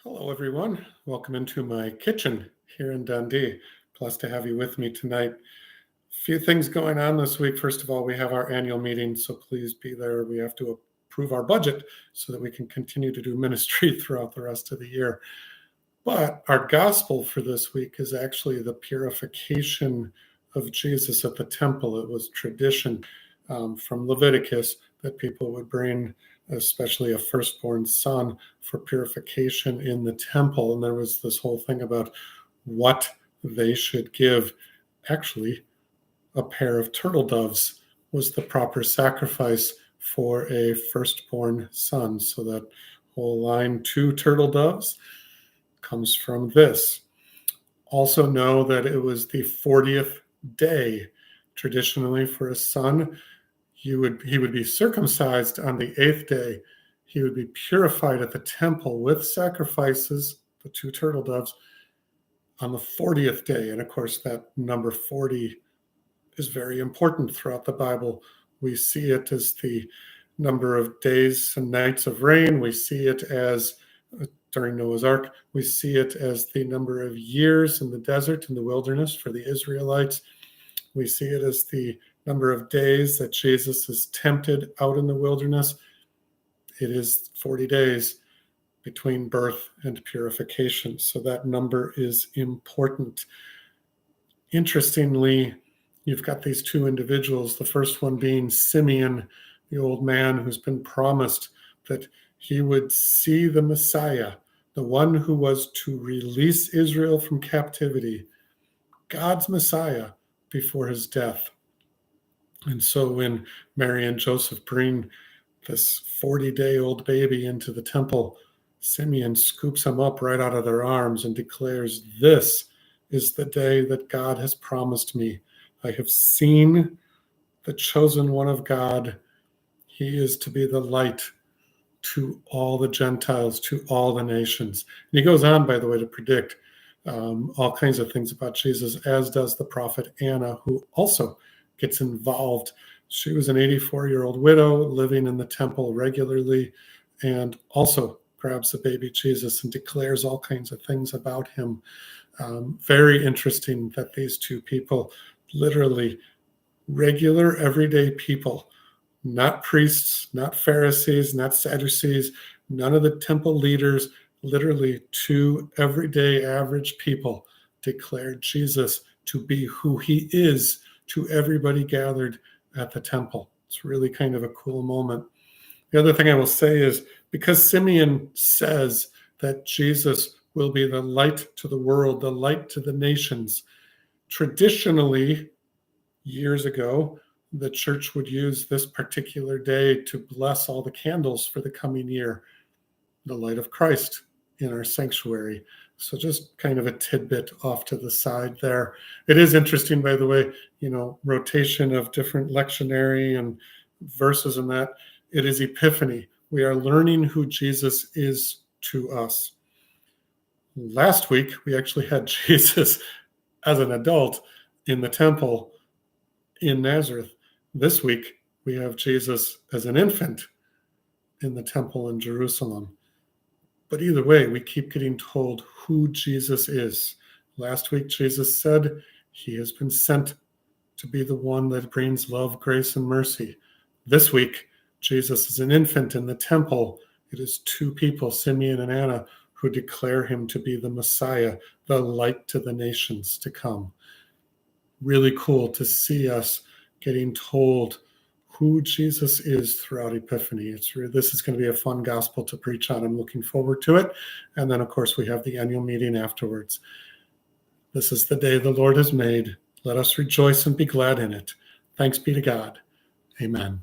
Hello, everyone. Welcome into my kitchen here in Dundee. Blessed to have you with me tonight. A few things going on this week. First of all, we have our annual meeting, so please be there. We have to approve our budget so that we can continue to do ministry throughout the rest of the year. But our gospel for this week is actually the purification of Jesus at the temple. It was tradition from Leviticus that people would bring, especially a firstborn son, for purification in the temple. And there was this whole thing about what they should give. Actually, a pair of turtle doves was the proper sacrifice for a firstborn son. So that whole line, 2 turtle doves, comes from this. Also know that it was the 40th day. Traditionally, for a son, he would be circumcised on the 8th day. He would be purified at the temple with sacrifices, the 2 turtle doves, on the 40th day. And of course, that number 40 is very important throughout the Bible. We see it as the number of days and nights of rain. We see it as, during Noah's Ark, we see it as the number of years in the desert, in the wilderness for the Israelites. We see it as the number of days that Jesus is tempted out in the wilderness. It is 40 days between birth and purification. So that number is important. Interestingly, you've got these 2 individuals, the first one being Simeon, the old man who's been promised that he would see the Messiah, the one who was to release Israel from captivity, God's Messiah, before his death. And so when Mary and Joseph bring this 40-day-old baby into the temple, Simeon scoops him up right out of their arms and declares, "This is the day that God has promised me. I have seen the chosen one of God. He is to be the light to all the Gentiles, to all the nations." And he goes on, by the way, to predict all kinds of things about Jesus, as does the prophet Anna, who also gets involved. She was an 84-year-old widow living in the temple regularly, and also grabs the baby Jesus and declares all kinds of things about him. Very interesting that these 2 people, literally regular, everyday people, not priests, not Pharisees, not Sadducees, none of the temple leaders, literally 2 everyday average people declared Jesus to be who he is to everybody gathered at the temple. It's really kind of a cool moment. The other thing I will say is, because Simeon says that Jesus will be the light to the world, the light to the nations, traditionally, years ago, the church would use this particular day to bless all the candles for the coming year, the light of Christ in our sanctuary. So just kind of a tidbit off to the side there. It is interesting, by the way, rotation of different lectionary and verses and that. It is Epiphany. We are learning who Jesus is to us. Last week, we actually had Jesus as an adult in the temple in Nazareth. This week, we have Jesus as an infant in the temple in Jerusalem. But either way, we keep getting told who Jesus is. Last week, Jesus said he has been sent to be the one that brings love, grace, and mercy. This week, Jesus is an infant in the temple. It is 2 people, Simeon and Anna, who declare him to be the Messiah, the light to the nations to come. Really cool to see us getting told who Jesus is throughout Epiphany. This is going to be a fun gospel to preach on. I'm looking forward to it. And then, of course, we have the annual meeting afterwards. This is the day the Lord has made. Let us rejoice and be glad in it. Thanks be to God. Amen.